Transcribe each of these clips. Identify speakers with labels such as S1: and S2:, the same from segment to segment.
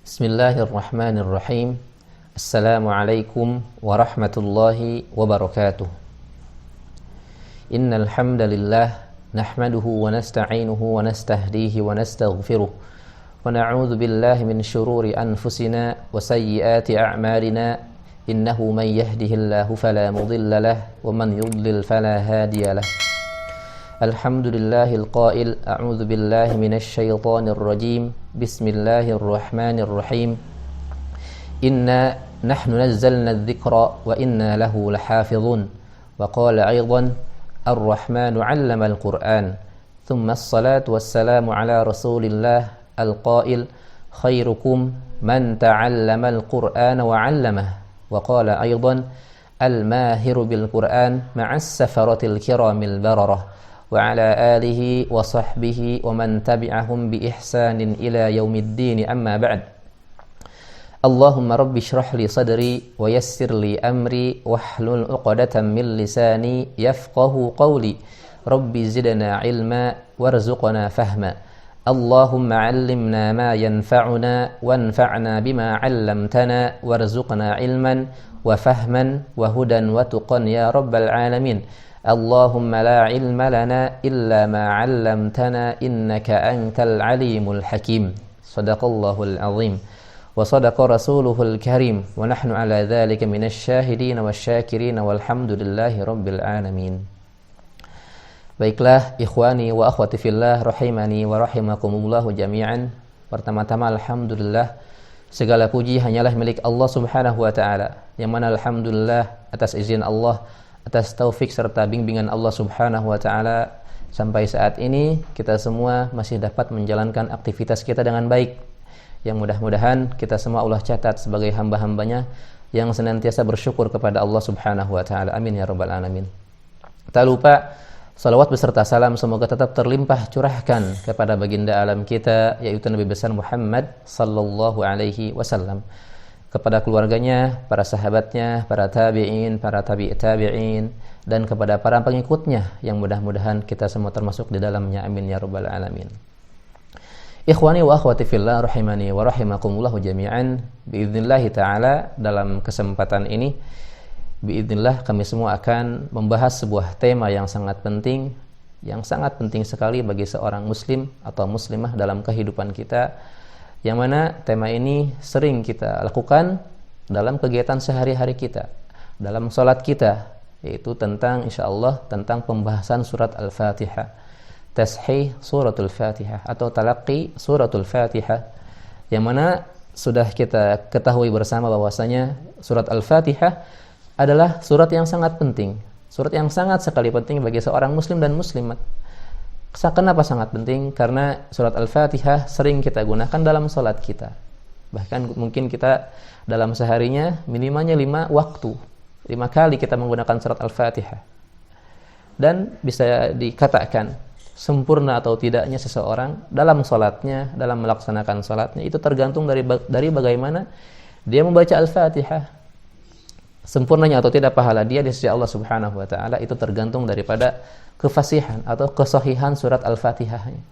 S1: Bismillahirrahmanirrahim. Assalamualaikum warahmatullahi wabarakatuh. Innal hamdalillah nahmaduhu wa nasta'inuhu wa nastahdihi wa nastaghfiruh wa na'udzu billahi min shururi anfusina wa sayyiati a'malina innahu man yahdihillahu fala mudilla lahu wa man yudlil fala hadiya lahu. Alhamdulillahil qail a'udzu billahi minasy syaithanir rajim. Bismillahirrahmanirrahim. Inna nahnu nazzalna adh-dhikra wa inna lahu lahafizun. Wa qala aidan ar-rahmanu 'allama al-Qur'an. Thumma as-salatu was-salamu ala Rasulillah al-qail khairukum man ta'allama al-Qur'ana wa 'allamahu. Wa qala aidan al-mahiru bil-Qur'an ma'as safaratil kiramil bararah. وعلى آله وصحبه ومن تبعهم بإحسان إلى يوم الدين أما بعد اللهم رب اشرح لي صدري ويسر لي أمري واحلل عقدة من لساني يفقه قولي رب زدنا علما وارزقنا فهما اللهم علمنا ما ينفعنا وانفعنا بما علمتنا وارزقنا علما وفهما وهدى وتقى يا رب العالمين Allahumma la ilma lana illa ma 'allamtana innaka antal alimul hakim. Shadaqallahul azim wa sadaqa rasuluhul karim wa nahnu ala dzalika minasy syahidin wasyakirin walhamdulillahi rabbil alamin. Baiklah ikhwani wa akhwati fillah rahimani wa rahimakumullah jami'an. Pertama-tama alhamdulillah segala puji hanyalah milik Allah Subhanahu wa taala, yang mana alhamdulillah atas izin Allah, atas taufik serta bimbingan Allah Subhanahu wa taala sampai saat ini kita semua masih dapat menjalankan aktivitas kita dengan baik. Yang mudah-mudahan kita semua Allah catat sebagai hamba-hambanya yang senantiasa bersyukur kepada Allah Subhanahu wa taala. Amin ya rabbal alamin. Tak lupa salawat beserta salam semoga tetap terlimpah curahkan kepada baginda alam kita yaitu Nabi besar Muhammad sallallahu alaihi wasallam, kepada keluarganya, para sahabatnya, para tabi'in, para tabi'in, dan kepada para pengikutnya yang mudah-mudahan kita semua termasuk di dalamnya. Amin ya rabbal alamin. Ikhwani wa akhwati fillah rahimani wa rahimakumullah jami'an. Biidznillah ta'ala dalam kesempatan ini biidznillah kami semua akan membahas sebuah tema yang sangat penting sekali bagi seorang muslim atau muslimah dalam kehidupan kita, yang mana tema ini sering kita lakukan dalam kegiatan sehari-hari kita, dalam sholat kita, yaitu tentang insyaallah tentang pembahasan surat Al-Fatihah, tashih suratul Fatihah atau talaqqi suratul Fatihah, yang mana sudah kita ketahui bersama bahwasanya surat Al-Fatihah adalah surat yang sangat penting, surat yang sangat sekali penting bagi seorang muslim dan muslimat. Kenapa sangat penting? Karena surat Al-Fatihah sering kita gunakan dalam sholat kita. Bahkan mungkin kita dalam seharinya minimalnya 5 waktu, 5 kali kita menggunakan surat Al-Fatihah. Dan bisa dikatakan sempurna atau tidaknya seseorang dalam sholatnya, dalam melaksanakan sholatnya, itu tergantung dari bagaimana dia membaca Al-Fatihah. Sempurnanya atau tidak pahala dia di sisi Allah Subhanahu wa taala itu tergantung daripada kefasihan atau kesahihan surat Al-Fatihahnya.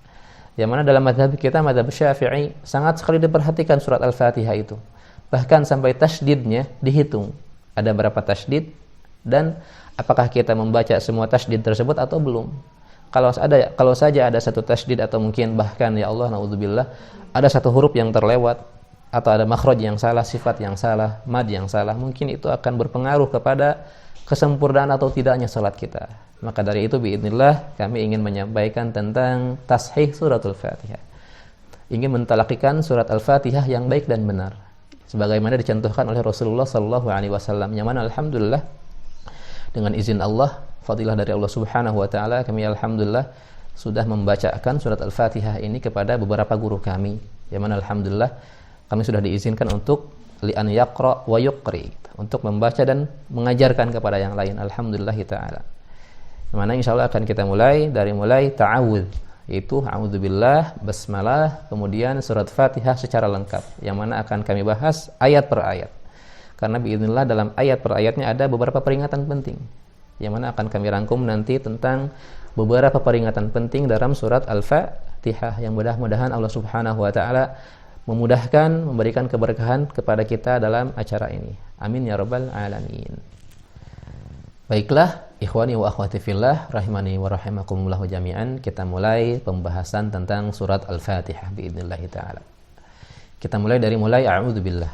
S1: Yang mana dalam mazhab kita, mazhab Syafi'i, sangat sekali diperhatikan surat Al-Fatihah itu. Bahkan sampai tasydidnya dihitung. Ada berapa tasydid dan apakah kita membaca semua tasydid tersebut atau belum. Kalau saja ada satu tasydid atau mungkin bahkan ya Allah naudzubillah ada satu huruf yang terlewat atau ada makhraj yang salah, sifat yang salah, mad yang salah, mungkin itu akan berpengaruh kepada kesempurnaan atau tidaknya salat kita. Maka dari itu biidznillah kami ingin menyampaikan tentang tashih suratul Fatihah. Ingin mentalaqikan surat Al-Fatihah yang baik dan benar sebagaimana dicontohkan oleh Rasulullah sallallahu alaihi wasallam, yang mana alhamdulillah dengan izin Allah, fadilah dari Allah Subhanahu wa taala, kami alhamdulillah sudah membacakan surat Al-Fatihah ini kepada beberapa guru kami, yang mana alhamdulillah kami sudah diizinkan untuk li'an yaqra wa yuqri, untuk membaca dan mengajarkan kepada yang lain. Alhamdulillah ta'ala. Mana insyaallah akan kita mulai ta'awudz, yaitu a'udzubillah, basmalah, kemudian surat Fatihah secara lengkap, yang mana akan kami bahas ayat per ayat. Karena biidznillah dalam ayat per ayatnya ada beberapa peringatan penting, yang mana akan kami rangkum nanti tentang beberapa peringatan penting dalam surat Al-Fatihah, yang mudah-mudahan Allah Subhanahu wa taala memudahkan, memberikan keberkahan kepada kita dalam acara ini. Amin ya rabbal alamin. Baiklah, ikhwani wa akhwati fillah, rahimani wa rahimakumullah jami'an. Kita mulai pembahasan tentang surat Al-Fatihah biidznillah taala. Kita mulai dari a'udzubillah.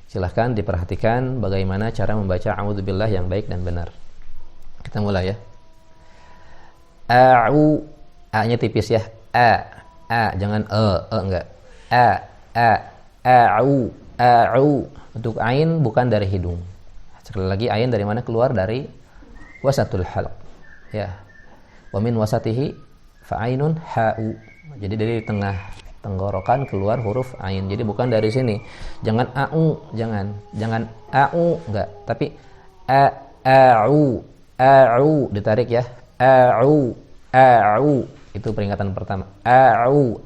S1: Silahkan diperhatikan bagaimana cara membaca a'udzubillah yang baik dan benar. Kita mulai ya. A-nya tipis ya. Jangan enggak. A'u. Untuk ain bukan dari hidung. Sekali lagi, ain dari mana keluar? Dari wasatul halq. Ya. Wa min wasatihi fa'ainun ha'u. Jadi dari tengah tenggorokan keluar huruf ain. Jadi bukan dari sini. Jangan a'u, jangan a'u, enggak. Tapi a'u ditarik ya. A'u. Itu peringatan pertama. A'u.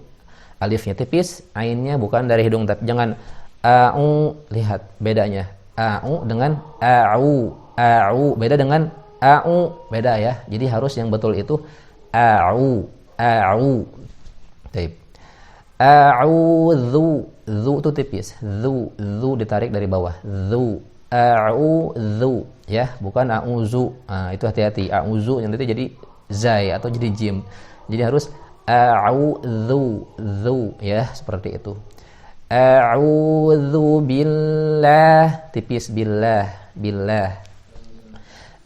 S1: Alifnya tipis, ainnya bukan dari hidung, tapi jangan a'u. Lihat bedanya. A'u dengan a'u beda dengan a'u, beda ya. Jadi harus yang betul itu a'u. Baik. A'udzu, zu itu tipis. Zu ditarik dari bawah. Zu. A'udzu ya, bukan a'uzu. Itu hati-hati. A'uzu yang itu jadi zai atau jadi jim. Jadi harus a'udzu, zu ya, seperti itu. A'udzu billah, tipis billah.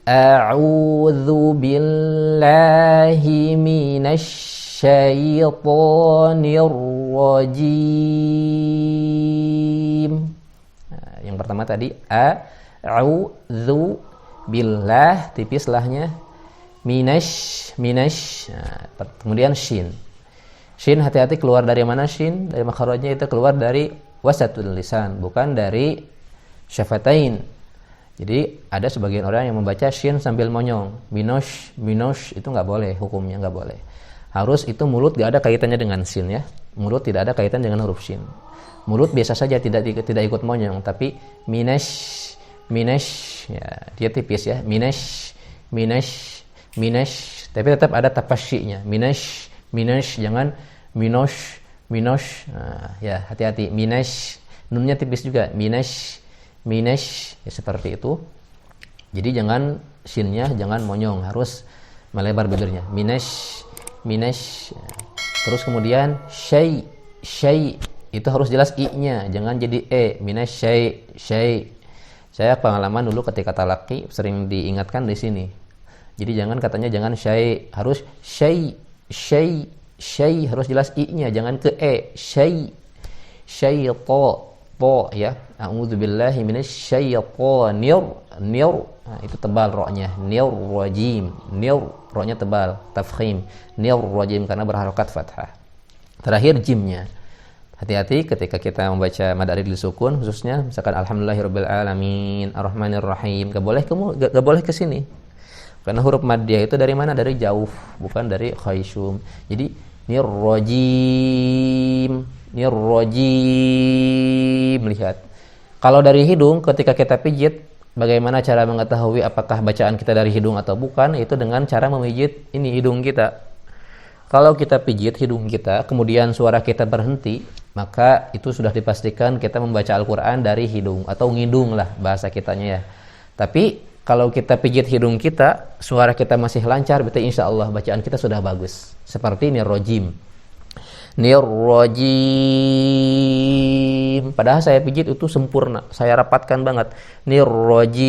S1: A'udzu billahi minasy syaithanir rajim. Yang pertama tadi a'udzu billah, tipis lahnya. Minash. Kemudian shin. Shin hati-hati keluar dari mana shin? Dari makharajnya itu keluar dari wasatul lisan, bukan dari syafatain. Jadi ada sebagian orang yang membaca shin sambil monyong. Minosh itu nggak boleh, hukumnya nggak boleh. Harus itu mulut nggak ada kaitannya dengan shin ya. Mulut tidak ada kaitan dengan huruf shin. Mulut biasa saja tidak ikut monyong, tapi minash ya, dia tipis ya. Minash, tapi tetap ada tapasyinya. Minash, jangan minosh. Ya, hati-hati. Minash, nunnya tipis juga. Minash, ya, seperti itu. Jadi jangan shinnya jangan monyong, harus melebar bibirnya. Minash. Terus kemudian syai, itu harus jelas i-nya, jangan jadi e. Minash syai. Saya pengalaman dulu ketika talaqi sering diingatkan di sini. Jadi jangan syai, harus syai, harus jelas i-nya, jangan ke e. Syai to ya. A'udzubillahi minasyaitonir. Itu tebal ro-nya. Nir rajim. Ro-nya tebal, tafkhim. Nir rajim karena berharokat fathah. Terakhir jimnya. Hati-hati ketika kita membaca mad arid sukun, khususnya misalkan alhamdulillahirabbil alamin, arrahmanir rahim, enggak boleh ke sini. Karena huruf maddiyah itu dari mana? Dari jauf, bukan dari khayshum. Jadi nirrajim. Lihat. Kalau dari hidung ketika kita pijit, bagaimana cara mengetahui apakah bacaan kita dari hidung atau bukan? Itu dengan cara memijit ini hidung kita. Kalau kita pijit hidung kita, kemudian suara kita berhenti, maka itu sudah dipastikan kita membaca Al-Quran dari hidung atau ngidung lah bahasa kitanya ya. Tapi kalau kita pijit hidung kita, suara kita masih lancar, berarti insya Allah bacaan kita sudah bagus. Seperti nirrojim. Padahal saya pijit itu sempurna, saya rapatkan banget. Nirrojim.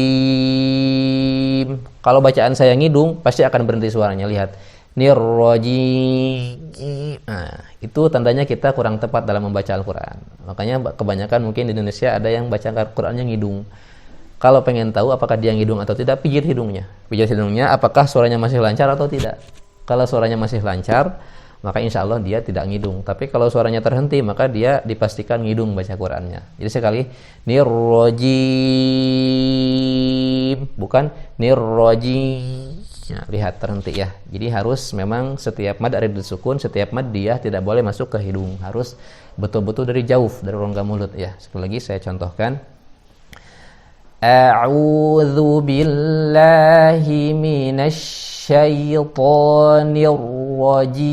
S1: Kalau bacaan saya ngidung, pasti akan berhenti suaranya. Lihat. Nirrojim. Nah, itu tandanya kita kurang tepat dalam membaca Al-Quran. Makanya kebanyakan mungkin di Indonesia ada yang baca Al-Qurannya ngidung. Kalau pengen tahu apakah dia ngidung atau tidak, pijit hidungnya. Apakah suaranya masih lancar atau tidak. Kalau suaranya masih lancar, maka insya Allah dia tidak ngidung. Tapi kalau suaranya terhenti, maka dia dipastikan ngidung baca Qurannya. Jadi sekali, nirrojim, bukan nirrojim. Nah, lihat terhenti ya. Jadi harus memang setiap mad arid sukun, setiap mad dia tidak boleh masuk ke hidung. Harus betul-betul dari jauf, dari rongga mulut ya. Sekali lagi saya contohkan. A'udzu billahi minasyaitonir rajim.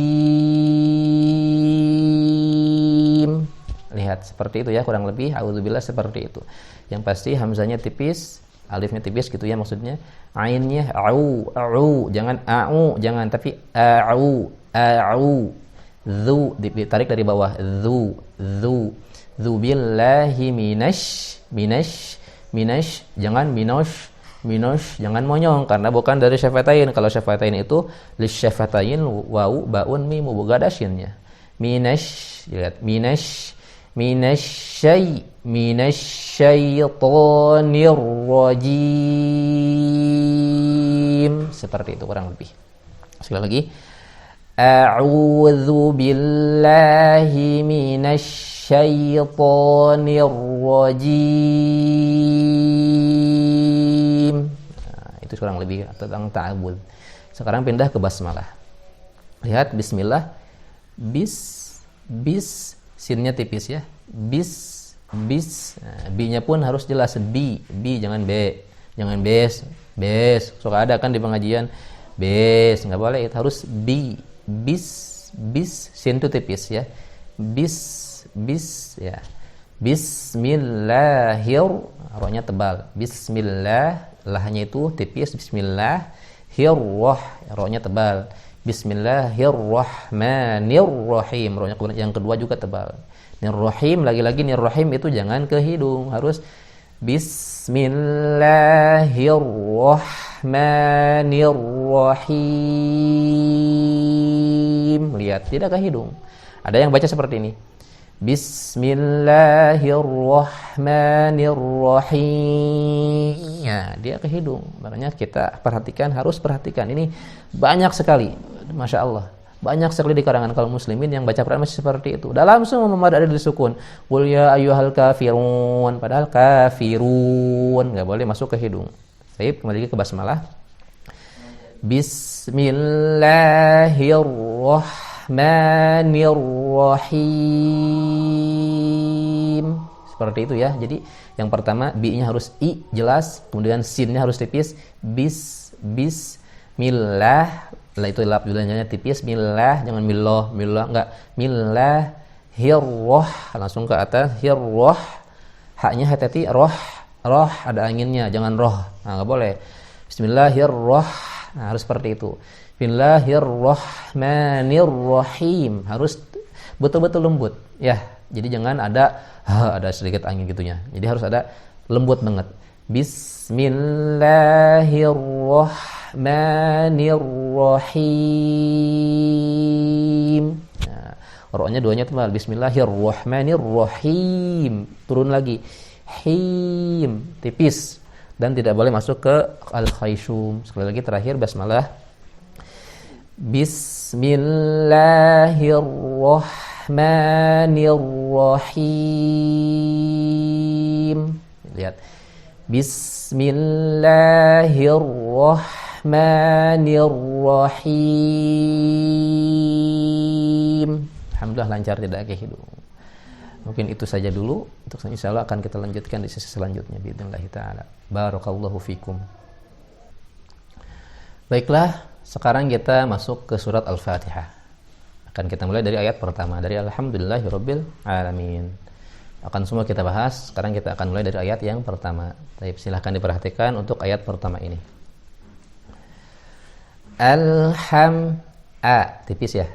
S1: lihat seperti itu ya, kurang lebih auzubillah seperti itu. Yang pasti hamzanya tipis, alifnya tipis gitu ya maksudnya. Ainnya au, jangan au, jangan, tapi au. Dzu ditarik dari bawah, dzu billahi minash, jangan minosh, jangan monyong karena bukan dari syafatain. Kalau syafatain itu lisyafatain wau baun mim boga dasinnya. Lihat minasyaitonir rajim, seperti itu kurang lebih. Sekali lagi, a'udzu billahi minasyaitonir rajim. Nah, itu kurang lebih tentang ta'awudz. Sekarang pindah ke basmalah. Lihat bismillah, bis, sinnya tipis ya. Bis. Nah, B-nya pun harus jelas, B, jangan B, jangan bes. Suka ada kan di pengajian bes, enggak boleh, itu harus B. Bis, sin itu tipis ya. Bis ya. Bismillahir, rohnya tebal. Bismillah, lahnya itu tipis. Bismillah, rohnya tebal. Bismillahirrahmanirrahim, rohnya yang kedua juga tebal. Nirrahim, lagi-lagi nirrahim itu jangan ke hidung, harus Bismillahirrahmanirrahim. Lihat, tidak ke hidung. Ada yang baca seperti ini, Bismillahirrahmanirrahim. Ya, dia ke hidung. Makanya kita harus perhatikan. Ini banyak sekali, Masya Allah. Banyak sekali di kalangan kaum muslimin yang baca Quran masih seperti itu. Dalam semua memad ada disukun. Qul ya ayyuhal kafirun. Padahal kafirun enggak boleh masuk ke hidung. Baik, kembali ke basmalah. Bismillahirrahmanirrahim. Seperti itu ya. Jadi yang pertama B-nya harus I jelas, kemudian sin-nya harus tipis. Bismillah. Lah itu lap bilangnya tipis, millah, jangan millah enggak. Millahirrah, langsung ke atas, hirrah. Haknya hati-hati, roh ada anginnya, jangan roh. Nah, enggak boleh. Bismillahirrah. Nah, harus seperti itu. Bismillahirrahmanirrahim. Harus betul-betul lembut. Ya, jadi jangan ada sedikit angin gitunya. Jadi harus ada lembut banget. Bismillahirrahmanirrahim. Nah, rohnya duanya tebal. Bismillahirrahmanirrahim. Turun lagi. Him, tipis dan tidak boleh masuk ke al-khayshum. Sekali lagi terakhir basmalah. Bismillahirrahmanirrahim. Lihat. Bismillahirrahmanirrahim. Alhamdulillah lancar, tidak ke hidung. Mungkin itu saja dulu. Untuk insyaallah akan kita lanjutkan di sesi selanjutnya biidznillah taala. Barakallahu fikum. Baiklah, sekarang kita masuk ke surat Al-Fatihah. Akan kita mulai dari ayat pertama, dari alhamdulillahirabbil alamin. Akan semua kita bahas. Sekarang kita akan mulai dari ayat yang pertama. Baik, silahkan diperhatikan untuk ayat pertama ini. Tipis ya.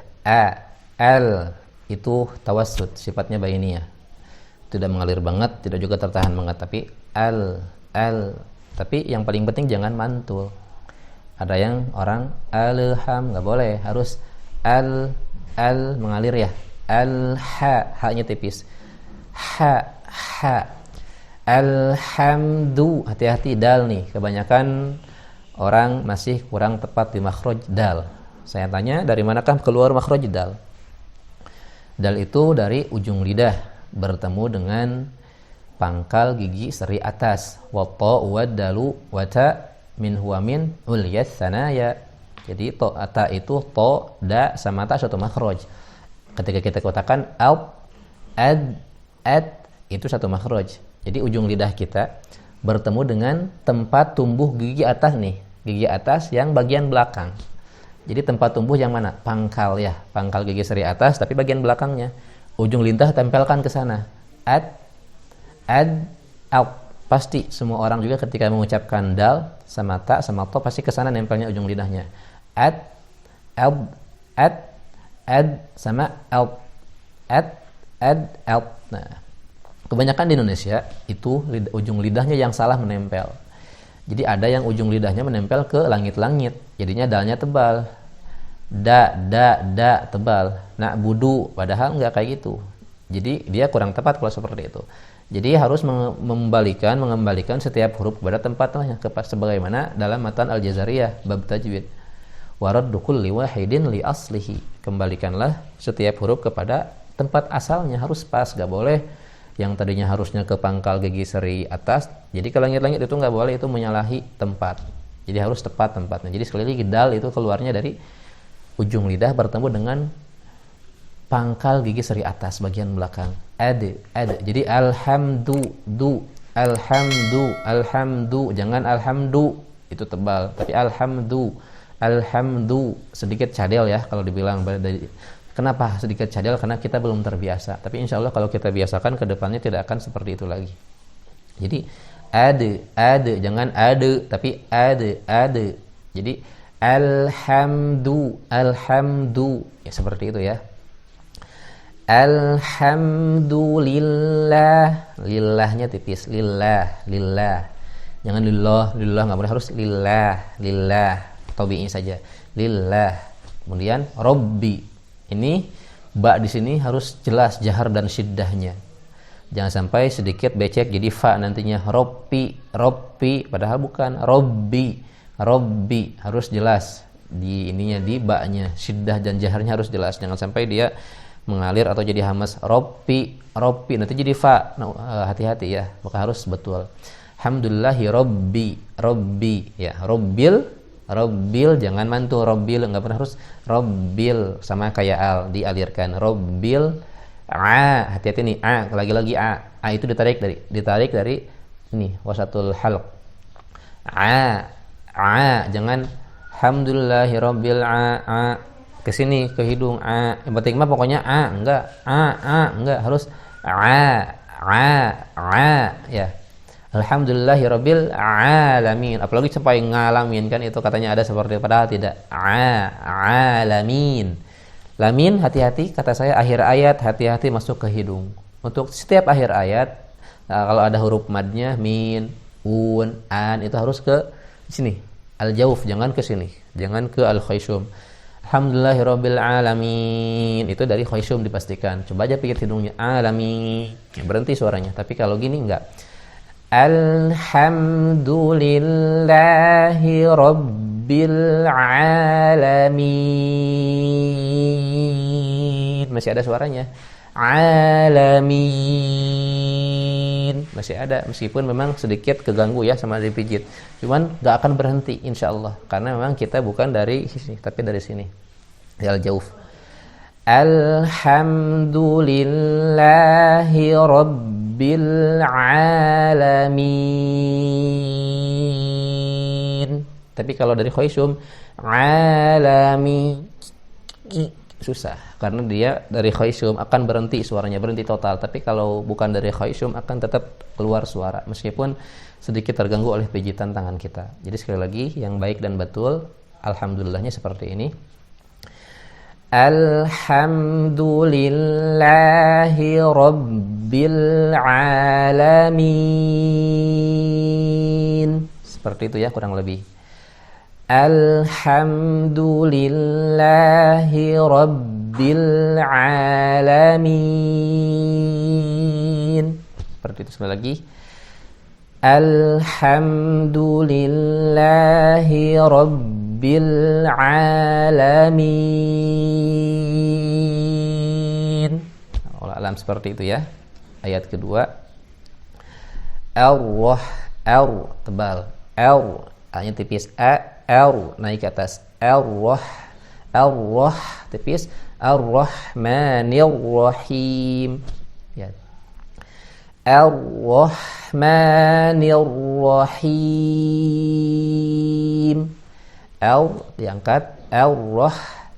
S1: Al itu tawassut, sifatnya bainiyah. Tidak mengalir banget, tidak juga tertahan banget, tapi al. Tapi yang paling penting jangan mantul. Ada yang orang alham, enggak boleh, harus al mengalir ya. Haknya tipis. Ha. Alhamdu, hati-hati dal nih. Kebanyakan orang masih kurang tepat di makhraj dal. Saya tanya, dari manakah keluar makhraj dal? Dal itu dari ujung lidah bertemu dengan pangkal gigi seri atas. Wa ta wa dalu wa ta min huwa min ulyas sanaya. Jadi to ata itu to da sama ta satu makhraj. Ketika kita katakan ad itu satu makhraj. Jadi ujung lidah kita bertemu dengan tempat tumbuh gigi atas nih, gigi atas yang bagian belakang. Jadi tempat tumbuh yang mana? Pangkal ya, pangkal gigi seri atas tapi bagian belakangnya. Ujung lidah tempelkan ke sana. ad, ad, al. Pasti semua orang juga ketika mengucapkan dal sama ta sama to pasti kesana nempelnya ujung lidahnya. Ad, ad sama al. Ad, al. Nah, kebanyakan di Indonesia itu ujung lidahnya yang salah menempel. Jadi ada yang ujung lidahnya menempel ke langit-langit, jadinya dalnya tebal. Da tebal. Nak budu, padahal nggak kayak gitu. Jadi dia kurang tepat kalau seperti itu. Jadi harus mengembalikan setiap huruf kepada tempatnya, sebagaimana dalam matan Al-Jazariyah bab tajwid. Waraddu kulli wahidin li aslihi. Kembalikanlah setiap huruf kepada tempat asalnya, harus pas, nggak boleh yang tadinya harusnya ke pangkal gigi seri atas, jadi ke langit-langit itu nggak boleh, itu menyalahi tempat. Jadi harus tepat tempatnya. Jadi sekali lagi dal itu keluarnya dari ujung lidah bertemu dengan pangkal gigi seri atas bagian belakang. Ad. Jadi alhamdu, jangan alhamdu itu tebal, tapi alhamdu sedikit cadel ya kalau dibilang. Kenapa sedikit cadel? Karena kita belum terbiasa. Tapi insya Allah kalau kita biasakan ke depannya tidak akan seperti itu lagi. Jadi ada, jangan ada, tapi ada. Jadi alhamdu, ya seperti itu ya. Alhamdulillah, lillahnya tipis, lillah. Jangan lillah nggak boleh, harus lillah, tabi'i saja, lillah. Kemudian robbi, ini ba di sini harus jelas jahar dan syiddahnya. Jangan sampai sedikit becek jadi fa nantinya robbi, padahal bukan robbi, harus jelas di ininya, di ba-nya, syiddah dan jaharnya harus jelas. Jangan sampai dia mengalir atau jadi hamas. Robbi nanti jadi fa. Nah, hati-hati ya, maka harus betul. Alhamdulillahi robbi ya, robbil, jangan mantul robbil, enggak pernah, harus robbil sama kayak al, dialirkan. Robbil hati-hati nih, lagi-lagi itu ditarik dari ini wasatul halq. Jangan alhamdulillahi robbil ke sini ke hidung yang penting mah pokoknya enggak harus ya. Alhamdulillahi rabbil alamin, apalagi sampai ngalamin kan, itu katanya ada seperti, padahal tidak. Alamin, lamin hati-hati, kata saya akhir ayat hati-hati masuk ke hidung. Untuk setiap akhir ayat kalau ada huruf madnya min, un, an, itu harus ke sini al-jauf, jangan ke sini, jangan ke al-khayshum. Alhamdulillahi rabbil alamin, itu dari khayshum dipastikan. Coba aja pikir hidungnya alamin, berhenti suaranya. Tapi kalau gini enggak. Alhamdulillahi rabbil alamin, masih ada suaranya. Alamin masih ada, meskipun memang sedikit keganggu ya sama dipijit, cuman gak akan berhenti insyaallah, karena memang kita bukan dari sini tapi dari sini, al jauf. Alhamdulillahi rabbil alamin. Tapi kalau dari khayshum alamin susah, karena dia dari khayshum akan berhenti suaranya, berhenti total. Tapi kalau bukan dari khayshum akan tetap keluar suara meskipun sedikit terganggu oleh pijitan tangan kita. Jadi sekali lagi yang baik dan betul alhamdulillahnya seperti ini. Alhamdulillahi rabbil alamin. Seperti itu ya kurang lebih. Alhamdulillahi rabbil alamin. Seperti itu sekali lagi. Alhamdulillahi rabbil alamin. Allah alam, seperti itu ya. Ayat kedua. Tebal. A-nya tipis. Naik ke atas. Tipis. Ar-Rahmanir-Rahim. Ya. Ar-Rahmanir-Rahim. Diangkat.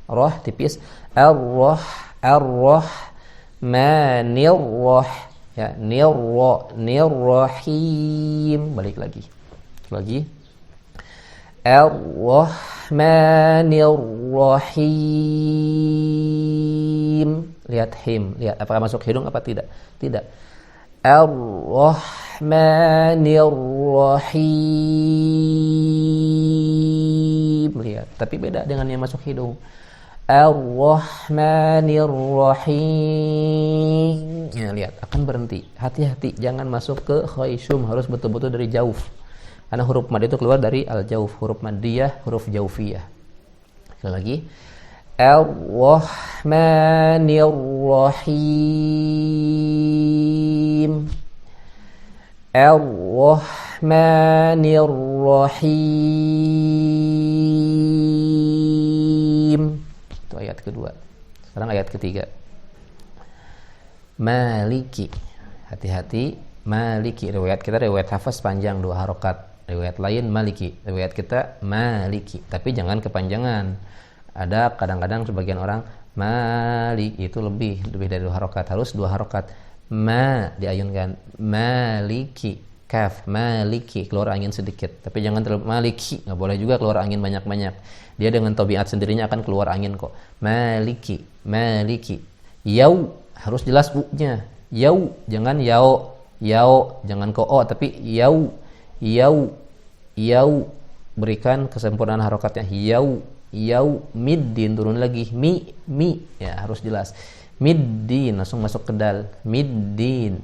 S1: Roh tipis. Ar-Rahmanir-Rahim. Ya, nirrahim. Balik lagi. Ar-Rahmanir-Rahim. Lihat him, lihat apakah masuk hidung apa tidak? Tidak. Ar-Rahmanir-Rahim. Lihat, tapi beda dengan yang masuk hidung. Ar-Rahmanir-Rahim. Ya, lihat, akan berhenti. Hati-hati, jangan masuk ke khaysum, harus betul-betul dari jauh. Karena huruf mad itu keluar dari al-jauf, huruf maddiyah, huruf jaufiyah. Sekali lagi. Ar-Rahmanir-Rahim. Ar-Rahmanir-Rahim. Itu ayat kedua. Sekarang ayat ketiga. Maliki. Hati-hati, Maliki. Riwayat kita riwayat Hafs panjang 2 harokat. Riwayat lain Maliki. Riwayat kita Maliki. Tapi jangan kepanjangan. Ada kadang-kadang sebagian orang Malik itu lebih dari 2 harokat. Harus 2 harokat. Diayunkan. Maliki. Kaf. Maliki. Keluar angin sedikit. Tapi jangan terlalu Maliki. Nggak boleh juga keluar angin banyak-banyak. Dia dengan tabiat sendirinya akan keluar angin kok. Maliki. Maliki. Yau. Harus jelas u-nya. Yau. Jangan yao. Yao. Jangan ko o. Tapi yau. Yau. Berikan kesempurnaan harokatnya. Yau. Middin. Turun lagi. Mi. Ya, harus jelas. Middin. Langsung masuk ke dal. Middin.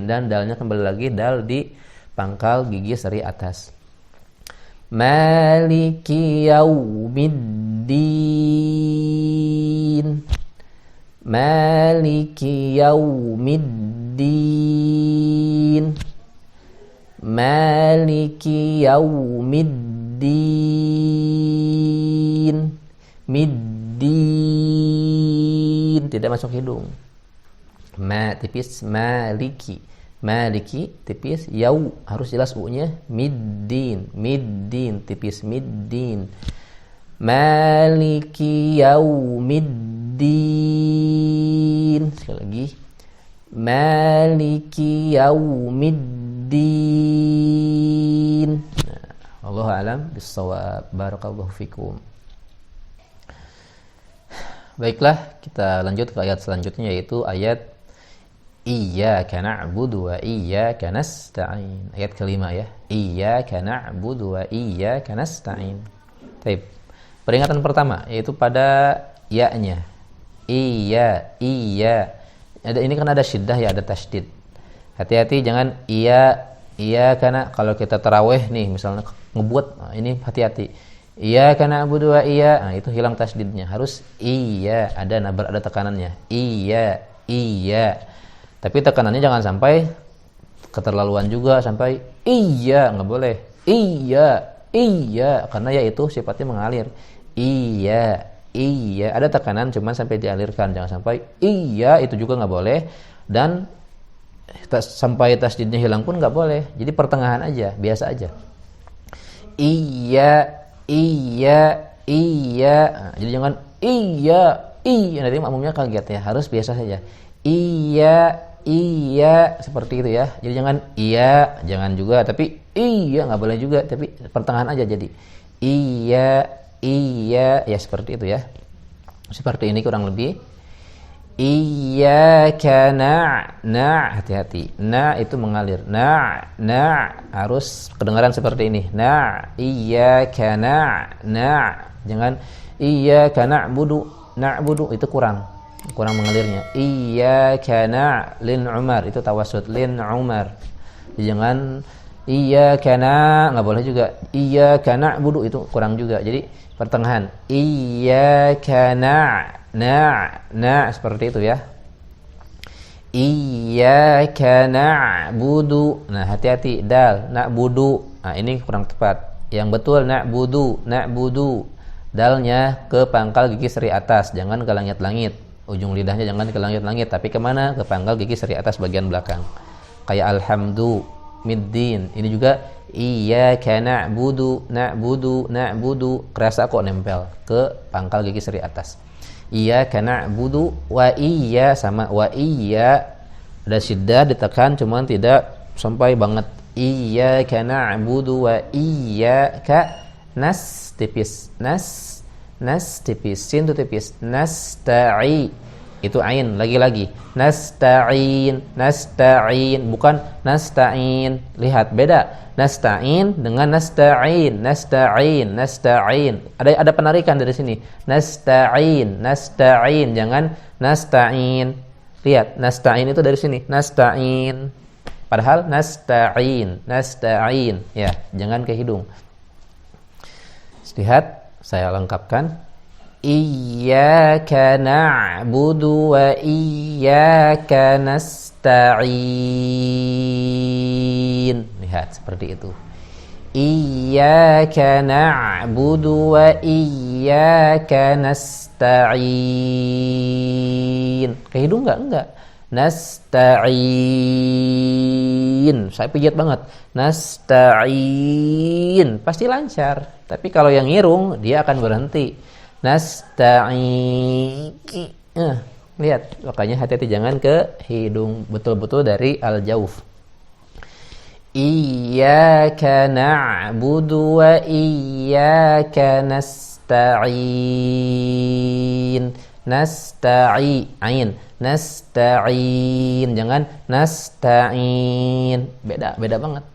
S1: Dan dalnya kembali lagi. Dal di pangkal gigi seri atas. Maliki yaumiddin. Maliki yaumiddin. Maliki yaumiddin. Middin. Tidak masuk hidung. Ma tipis. Maliki. Maliki tipis. Yau harus jelas u-nya. Middin. Tipis. Middin. Maliki yaumiddin. Sekali lagi. Maliki yaumiddin. Nah, wallahu a'lam bissawab. Barakallahu fikum. Baiklah, kita lanjut ke ayat selanjutnya, yaitu ayat Iyyaka na'budu wa iyyaka nasta'in. Ayat kelima ya. Iyyaka na'budu wa iyyaka nasta'in. Baik. Peringatan pertama yaitu pada ya-nya. Iya. Ini kan ada syiddah ya, ada tasydid. Hati-hati jangan iya karena kalau kita tarawih nih misalnya ngebuat, nah ini hati-hati. Iyyaka na'budu wa iya, nah itu hilang tasydidnya. Harus iya, ada nabar, ada tekanannya. Iya. Tapi tekanannya jangan sampai keterlaluan juga sampai iya, nggak boleh. Iya, karena ya itu sifatnya mengalir. Iya, ada tekanan cuman sampai dialirkan, jangan sampai iya itu juga nggak boleh, dan sampai tasydidnya hilang pun nggak boleh. Jadi pertengahan aja, biasa aja. Iya. Nah, jadi jangan iya, nanti makmumnya kaget ya. Harus biasa saja. Iya, seperti itu ya. Jadi jangan iya, jangan juga, tapi iya nggak boleh juga, tapi pertengahan aja. Jadi iya, ya seperti itu ya. Seperti ini kurang lebih. Iyyaka hati-hati. Itu mengalir. Harus kedengaran seperti ini. Iyyaka jangan iyyaka na'budu itu kurang mengalirnya. Iyyaka lin Umar itu tawassut lin Umar. Jangan iyyaka enggak boleh juga. Iyyaka na'budu itu kurang juga. Jadi pertengahan. Iyyaka seperti itu ya. Iyyaka na'budu. Nah, hati-hati dal na'budu. Nah, ini kurang tepat. Yang betul na'budu. Dalnya ke pangkal gigi seri atas, jangan ke langit-langit. Ujung lidahnya jangan ke langit-langit, tapi kemana? Ke pangkal gigi seri atas bagian belakang. Kayak alhamdu, middin. Ini juga iyyaka na'budu. Kerasa kok nempel ke pangkal gigi seri atas. Iyyaka na'budu wa iya sama wa iya Ada syiddah ditekan cuman tidak sampai banget. Iyyaka na'budu wa iyyaka nas tipis. Nas tipis. Sin itu tipis. Nasta'i itu ain lagi-lagi. Nasta'in bukan nasta'in. Lihat beda. Nasta'in dengan nasta'in. Ada penarikan dari sini. Nasta'in jangan nasta'in. Lihat, nasta'in itu dari sini. Nasta'in. Padahal nasta'in ya, jangan ke hidung. Lihat, saya lengkapkan. Iyyaka na'budu wa iyyaka nasta'in. Lihat seperti itu. Iyyaka na'budu wa iyyaka nasta'in. Ke hidung enggak? Nasta'in. Saya pijat banget. Nasta'in. Pasti lancar. Tapi kalau yang ngirung, dia akan berhenti. Nasta'in. Lihat, makanya hati-hati jangan ke hidung, betul-betul dari al-jauf. Iyyaka na'budu wa iyyaka nasta'in. Nasta'in. Nasta'in, jangan nasta'in. Beda banget.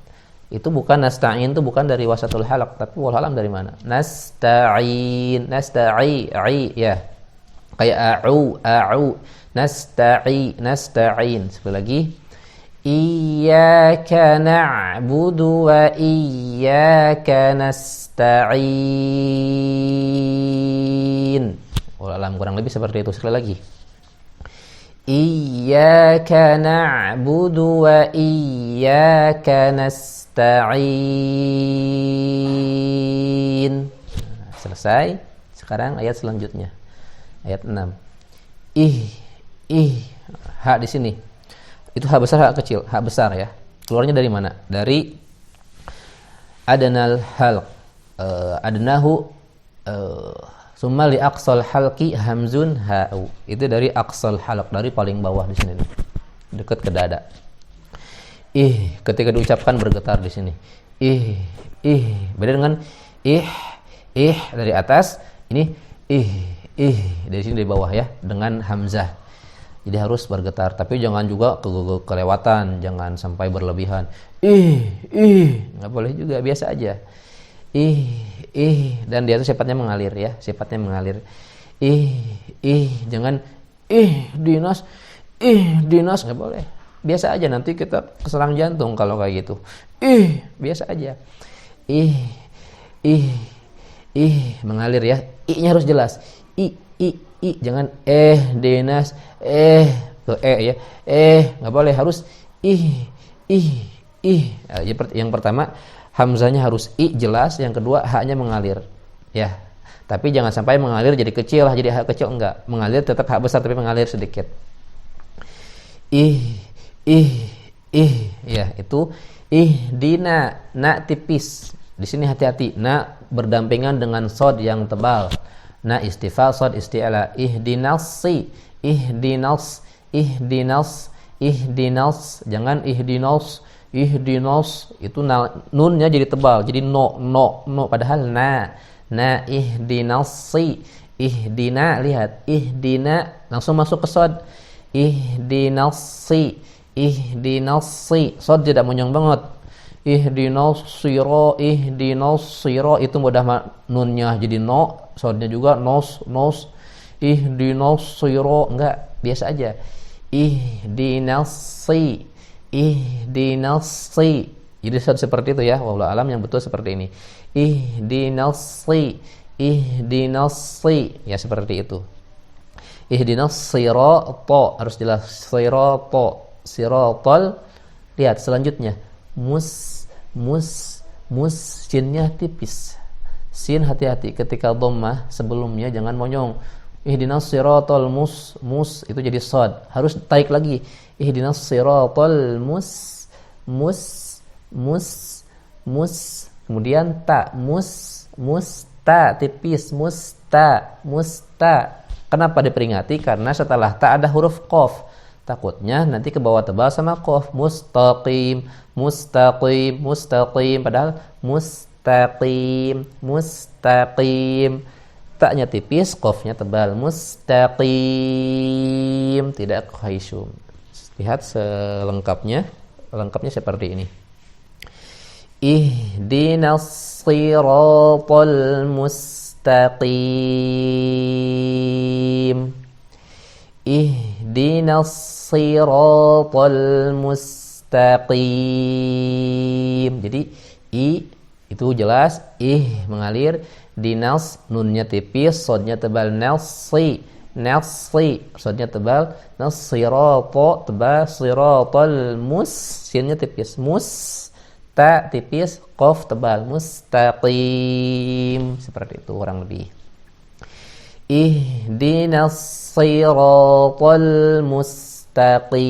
S1: Itu bukan nasta'in, itu bukan dari wasatul halaq, tapi wal alam dari mana? Nasta'in, ya. Kayak a'u. Nasta'in. Sekali lagi. Iyyaka na'budu wa iyyaka nasta'in. Wal alam kurang lebih seperti itu. Sekali lagi. Iyyaka na'budu wa iyyaka nasta'in. Selesai. Sekarang ayat selanjutnya. Ayat 6. Ha di sini. Itu ha besar, ha kecil. Ha besar ya. Keluarnya dari mana? Dari adnal halq. Adnahu summa li aqsal halqi hamzun ha'u. Itu dari aqsal halq, dari paling bawah di sini nih. Dekat ke dada. Ketika diucapkan bergetar di sini. Beda dengan dari atas, ini dari sini dari bawah ya, dengan hamzah. Jadi harus bergetar, tapi jangan juga kelewatan, jangan sampai berlebihan. Enggak boleh juga, biasa aja. Dan dia itu sifatnya mengalir ya, jangan dinas nggak boleh, biasa aja, nanti kita keserang jantung kalau kayak gitu. Biasa aja. Mengalir ya, nya harus jelas. Jangan dinas ke ya, nggak boleh, harus yang pertama hamzanya harus jelas, yang kedua haknya mengalir ya. Tapi jangan sampai mengalir jadi kecil, jadi hak kecil, enggak. Mengalir tetap hak besar tapi mengalir sedikit. Ya, itu ihdina, na tipis. Di sini hati-hati, na berdampingan dengan sod yang tebal. Na istifal, sod isti'ala. Ihdinas, jangan ihdinas itu nunnya jadi tebal, jadi no, padahal na ihdina, lihat, ihdina langsung masuk ke sod. Ihdinasi, sod tidak monyong banget. Ihdinas siro itu mudah nunnya jadi no, sodnya juga nos. Ihdinas siro, enggak, biasa aja. Ihdinasi. Jadi seperti itu ya, wallahu alam, yang betul seperti ini. Ihdinasi, ya seperti itu. Ihdinas sirata, harus jelas, siratal. Lihat selanjutnya, mus, sinnya tipis. Sin hati-hati ketika dhammah sebelumnya, jangan monyong. Ihdinas siratal mus itu jadi shad, harus tarik lagi. Ihdinas siratal mus, kemudian ta, musta tipis, musta. Kenapa diperingati? Karena setelah ta ada huruf qaf. Takutnya nanti ke bawah tebal sama qaf. Mustaqim, mustaqim, mustaqim. Padahal mustaqim, mustaqim. Taknya tipis, qafnya tebal. Mustaqim, tidak khaisyum. Lihat selengkapnya. Lengkapnya seperti ini. Ihdinas siratal mustaqim. Ihdinas siratal mustaqim. Jadi i itu jelas, mengalir, dinas nunnya tipis, sodnya tebal, nasi, nasi, sodnya tebal, nasirata tebal, siratal sinnya tipis, ta tipis, qaf tebal, mustaqim. Seperti itu kurang lebih. Ihdinas siratal mustaqim.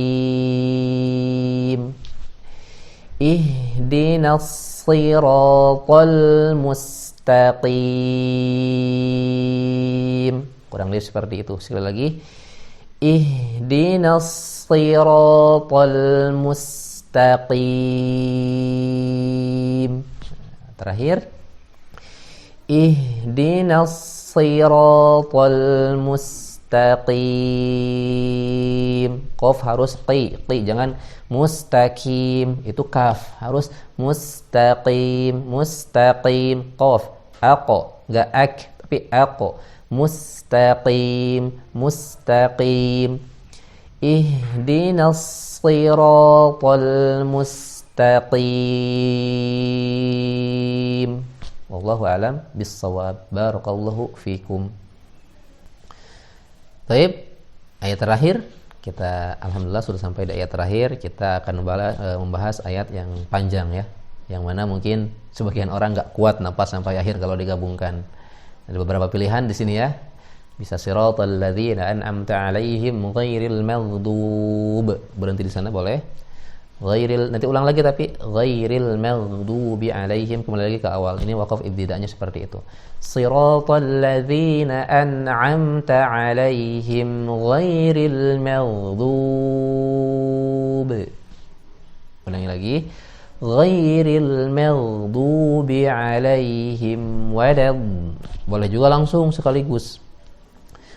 S1: Ihdinas siratal mustaqim. Kurang lebih seperti itu. Sekali lagi. Ihdinas siratal mustaqim. Terakhir. Ihdinas siratal mustaqim. Qaf harus qi, jangan mustaqim, itu kaf, harus mustaqim, mustaqim, qaf, aqo, enggak ak, tapi aqo, mustaqim, mustaqim. Ihdinas siratal mustaqim. Wallahu a'lam bissawab. Barakallahu fikum. Baik, ayat terakhir kita alhamdulillah sudah sampai di ayat terakhir. Kita akan membahas ayat yang panjang ya, yang mana mungkin sebagian orang enggak kuat napas sampai akhir kalau digabungkan. Ada beberapa pilihan di sini ya. Bisa siratal ladzina an'amta 'alaihim ghairil maghdub. Berhenti di sana boleh. Ghairil, nanti ulang lagi tapi ghairil maghdubi alaihim, kembali lagi ke awal. Ini waqaf ibtida'nya seperti itu. Siratal ladzina an'amta alaihim ghairil maghdub. Ulangi lagi. Ghairil maghdubi alaihim walad. Boleh juga langsung sekaligus.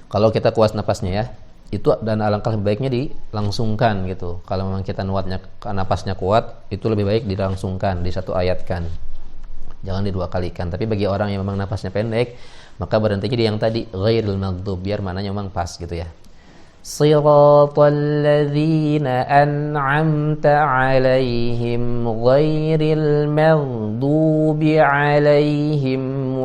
S1: Kalau kita kuas napasnya ya. Itu dan alangkah lebih baiknya dilangsungkan gitu. Kalau memang kita napasnya kuat, itu lebih baik dilangsungkan, disatu ayatkan. Jangan didua kalikan. Tapi bagi orang yang memang napasnya pendek, maka berhentinya di yang tadi ghairil maghdub, biar maknanya memang pas gitu ya. Siratal ladzina an'amta 'alaihim ghairil maghdubi 'alaihim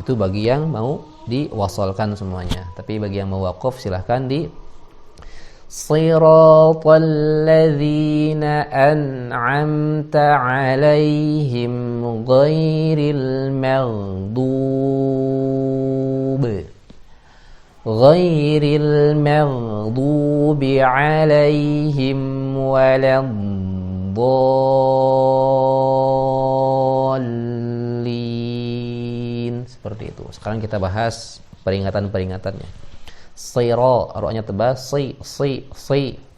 S1: itu bagi yang mau diwasalkan semuanya. Tapi bagi yang mau waqaf silahkan di siratal ladzina an'amta 'alaihim ghairil maghdubi 'alaihim waladdallin. Seperti itu. Sekarang kita bahas peringatan-peringatannya. Sira, ra-nya tebal, si.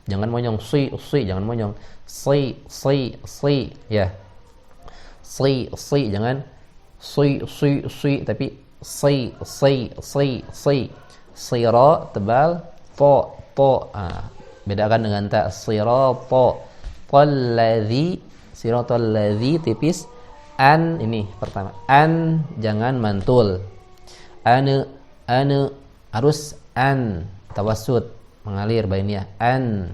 S1: Jangan monyong, si, jangan monyong. Si, ya. Si, jangan si, tapi si. Sira tebal, to. Bedakan dengan ta. Sira, to. Siratal ladzi tipis. An ini pertama, an jangan mantul, ane harus an tawassut mengalir bainnya, an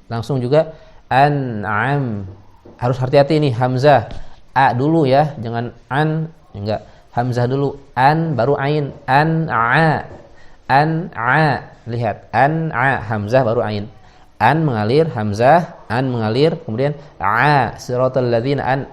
S1: langsung juga an'am, harus hati-hati nih hamzah, a dulu ya, jangan an, enggak, hamzah dulu, an baru ain, an'a, lihat, an'a hamzah baru ain. An mengalir, hamzah, an mengalir, kemudian a, siratal ladzina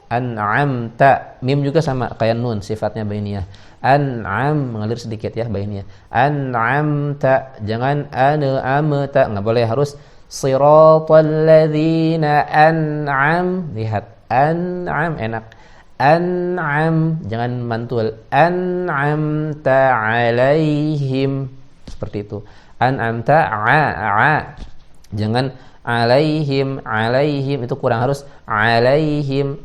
S1: an'amta, mim juga sama kayak nun, sifatnya bainiyah. An'am mengalir sedikit ya bainiyah. An'amta, jangan an'amta, enggak boleh, harus siratal ladzina an'am, lihat, an'am enak. An'am jangan mantul. An'amta 'alaihim seperti itu. An'amta jangan alaihim itu kurang, harus alaihim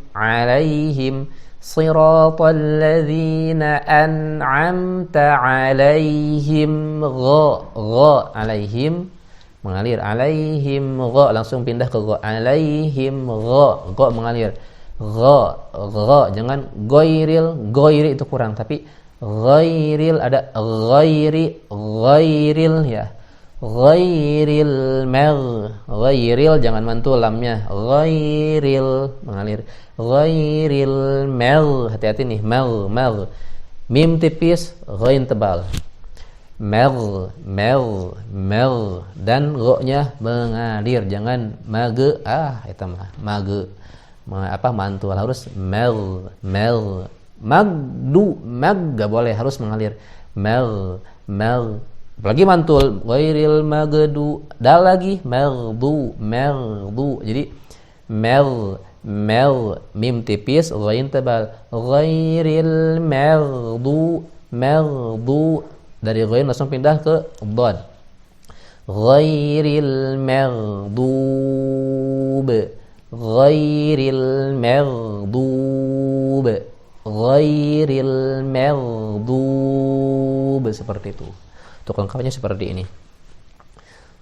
S1: siratal ladzina an'amta 'alaihim alaihim mengalir, alaihim langsung pindah ke alaihim mengalir, jangan goiri itu kurang, tapi ghairil ada ghairil ya, ghairil jangan mantul lamnya, ghairil mengalir, ghairil hati-hati nih, mim tipis, ghain tebal, dan ro-nya mengalir, jangan mage itu mah mage mantul, harus magdu gak boleh, harus mengalir, apalagi mantul, ghairil magdu, dal lagi merdu, jadi mim tipis, ghain tebal, ghairil merdu dari ghain langsung pindah ke dhad, ghairil maghdub seperti itu. Untuk lengkapnya seperti ini.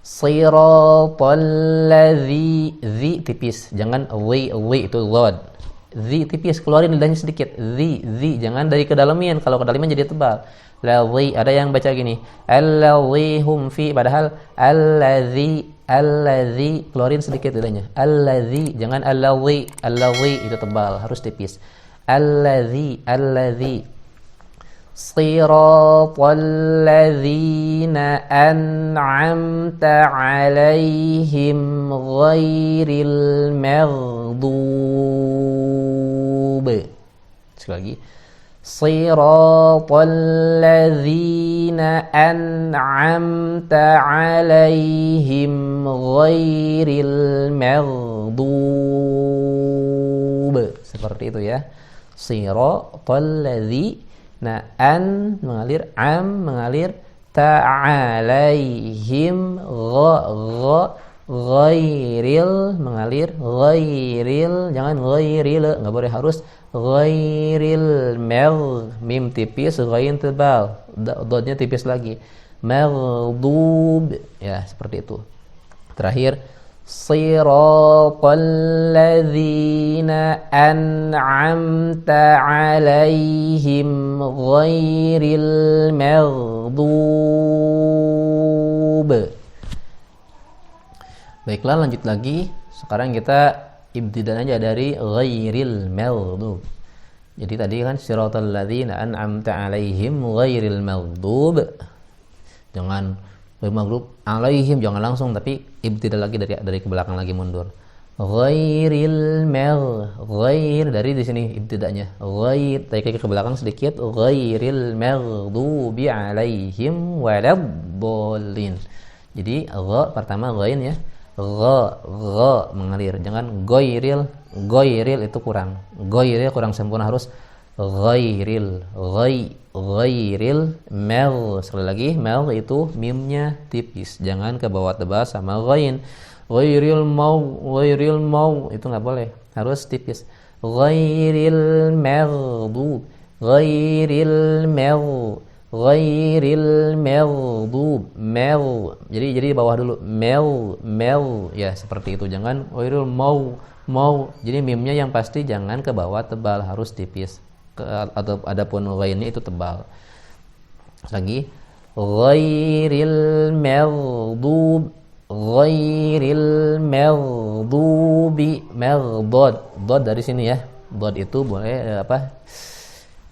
S1: Siratal ladzi, zi tipis, jangan wi itu dhad. Zi tipis, keluarin lidahnya sedikit. Zi jangan dari kedalaman, kalau kedalaman jadi tebal. Ladzi, ada yang baca gini, alladzi hum fi, padahal alladzi keluarin sedikit lidahnya. Alladzi, jangan alladzi itu tebal, harus tipis. Alladzi siratal ladzina an'amta 'alaihim ghairil maghdub. Sekali lagi, siratal ladzina an'amta 'alaihim ghairil maghdub. Seperti itu ya. Siratal ladzina, mengalir, mengalir, ta'alaihim ghairil mengalir, ghairil jangan ghairil, enggak boleh, harus ghairil mim tipis, ghain tebal, dotnya tipis lagi, maghdub ya, seperti itu. Terakhir, siratal ladzina an'amta 'alaihim ghairil maghdub. Baiklah, lanjut lagi. Sekarang kita ibtidan aja dari ghairil maghdub. Jadi tadi kan siratal ladzina an'amta 'alaihim ghairil maghdub. Jangan maghdub alaihim, jangan langsung, tapi ibtida lagi dari ke belakang lagi, mundur. Ghairil ghair dari di sini ibtidanya. Ghair tarik ke belakang sedikit, ghairil maghdubi alaihim waladdallin. Jadi gha pertama ghain ya. Gha mengalir, jangan ghairil itu kurang. Ghairil kurang sempurna, harus ghairil sekali lagi, itu mimnya tipis, jangan ke bawah tebal sama ghain. Ghairil mau itu nggak boleh, harus tipis. Ghairil maghdub jadi bawah dulu, ya seperti itu, jangan ghairil mau, jadi mimnya yang pasti jangan ke bawah tebal, harus tipis. Atau adapun ghainnya itu tebal. Lagi, ghairil maghdubi dod dari sini ya. Dod itu boleh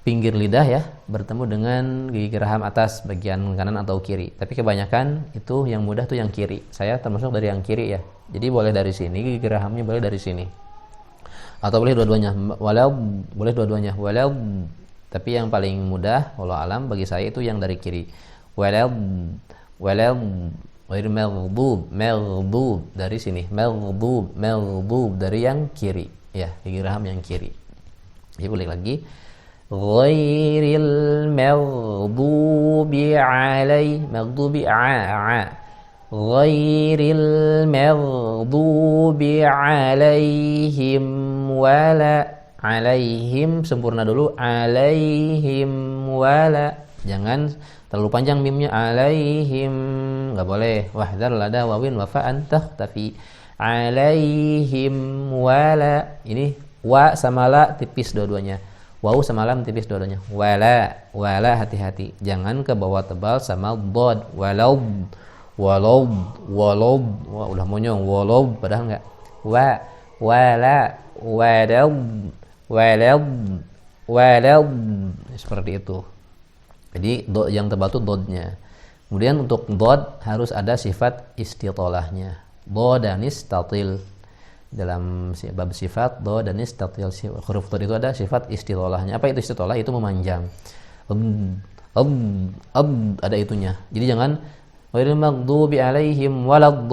S1: pinggir lidah ya, bertemu dengan gigi geraham atas bagian kanan atau kiri. Tapi kebanyakan itu yang mudah tuh yang kiri. Saya termasuk dari yang kiri ya. Jadi boleh dari sini, gigi gerahamnya boleh dari sini. Atau boleh dua-duanya, boleh dua-duanya, tapi yang paling mudah walau alam bagi saya itu yang dari kiri. Maghdub dari sini, maghdub dari yang kiri. Ya, gigi geraham yang kiri. Jadi boleh lagi. Ghairil maghdubi Ghairil maghdubi alaihim wala. Alaihim sempurna dulu. Alaihim wala. Jangan terlalu panjang mimnya. Alaihim, enggak boleh. Wahdhar lada wawin wa fa'an takhtafi. Alaihim wala. Ini wa sama la tipis dua-duanya. Waw sama lam tipis dua-duanya. Wala hati-hati. Jangan ke bawah tebal sama dhad. Walau. Wah, udah monyong. Walau padahal enggak. Walad. Seperti itu. Jadi yang tebal itu dodnya. Kemudian untuk dod harus ada sifat istitolahnya. Dodanis tatil. Dalam bab sifat dodanis tatil, huruf dod itu ada sifat istitolahnya. Apa itu istitolah? Itu memanjang. Ada itunya. Jadi jangan ghairil maghdubi alaihim walad.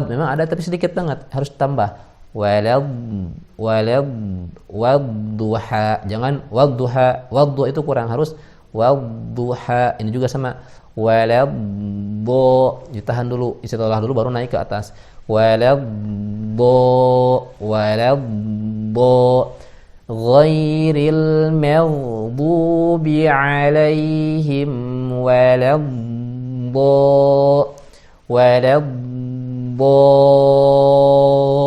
S1: Memang ada tapi sedikit banget, harus tambah. Wadduha. Jangan wadduha. Waddu itu kurang, harus wadduha. Ini juga sama. Ditahan dulu, istitolah dulu baru naik ke atas. Ghairil maghdubi alaihim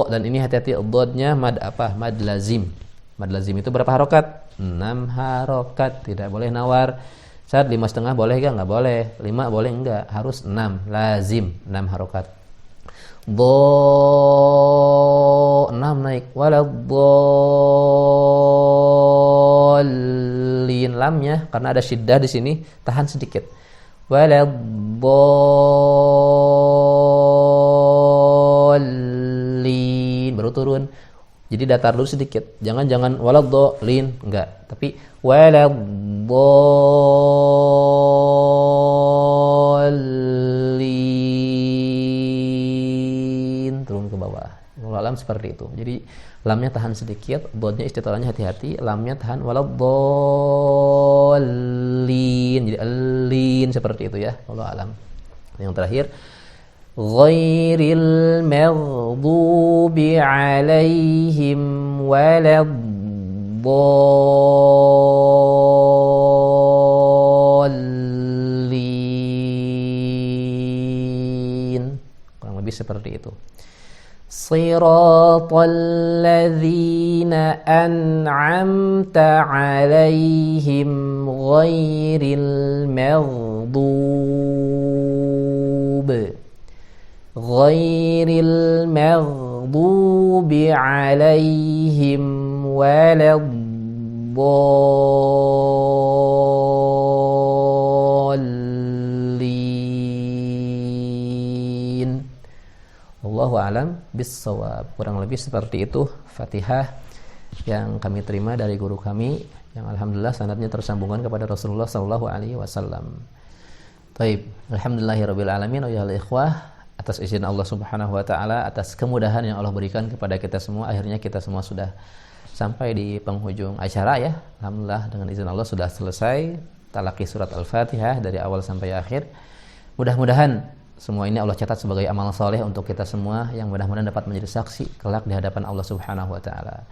S1: dan ini hati-hati dodnya mad apa? Mad lazim. Mad lazim itu berapa harokat? 6 harokat. Tidak boleh nawar. Saat 5,5 boleh enggak? Enggak boleh. 5 boleh enggak? Harus 6. Lazim 6 harokat. 6 naik. Waladdallin. Lamnya karena ada syiddah di sini, tahan sedikit. Waladdallin. Baru turun. Jadi datar dulu sedikit. Jangan waladdallin, enggak. Tapi waladdallin. Turun ke bawah. Lam seperti itu. Jadi lamnya tahan sedikit, dodnya istitolahnya hati-hati, lamnya tahan waladdallin. Jadi alin seperti itu ya. Wallahu alam. Yang terakhir ghairil maghdubi alaihim waladdallin. Kurang lebih seperti itu. Siratal ladzina an'amta alaihim ghairil maghdubi alaihim waladdallin. Wallahu a'lam bissawab. Kurang lebih seperti itu Fatihah yang kami terima dari guru kami yang alhamdulillah sanadnya tersambungkan kepada Rasulullah sallallahu alaihi wasallam. Baik, alhamdulillahirabbil alamin wa ya ikhwah, atas izin Allah Subhanahu wa taala, atas kemudahan yang Allah berikan kepada kita semua, akhirnya kita semua sudah sampai di penghujung acara ya. Alhamdulillah dengan izin Allah sudah selesai talaqi surat Al-Fatihah dari awal sampai akhir. Mudah-mudahan semua ini Allah catat sebagai amal soleh untuk kita semua yang mudah-mudahan dapat menjadi saksi kelak di hadapan Allah Subhanahu wa taala.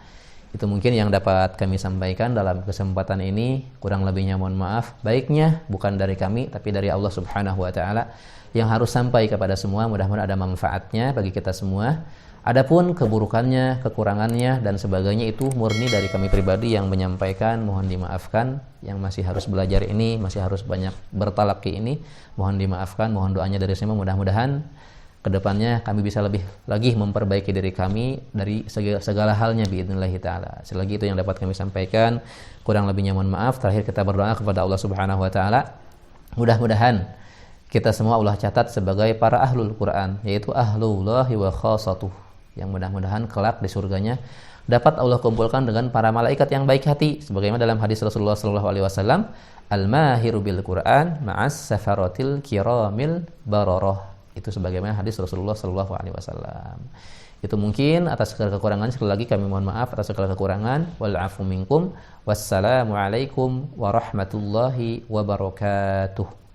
S1: Itu mungkin yang dapat kami sampaikan dalam kesempatan ini. Kurang lebihnya mohon maaf. Baiknya bukan dari kami tapi dari Allah Subhanahu wa taala yang harus sampai kepada semua. Mudah-mudahan ada manfaatnya bagi kita semua. Adapun keburukannya, kekurangannya dan sebagainya itu murni dari kami pribadi yang menyampaikan, mohon dimaafkan. Yang masih harus belajar ini, masih harus banyak bertalaki ini, mohon dimaafkan, mohon doanya dari semua. Mudah-mudahan kedepannya kami bisa lebih lagi memperbaiki diri kami dari segala halnya biidznillah taala. Selagi itu yang dapat kami sampaikan, kurang lebihnya mohon maaf. Terakhir kita berdoa kepada Allah Subhanahu wa taala. Mudah-mudahan kita semua Allah catat sebagai para ahlul Quran, yaitu ahlullahi wa khassatuh, yang mudah-mudahan kelak di surganya dapat Allah kumpulkan dengan para malaikat yang baik hati, sebagaimana dalam hadis Rasulullah sallallahu alaihi wasallam, al-mahiru bil Quran ma'as safaratil kiramil bararah. Itu sebagaimana hadis Rasulullah sallallahu alaihi wasallam. Itu mungkin atas segala kekurangan, sekali lagi kami mohon maaf atas segala kekurangan. Wal afu minkum. Wassalamualaikum warahmatullahi wabarakatuh.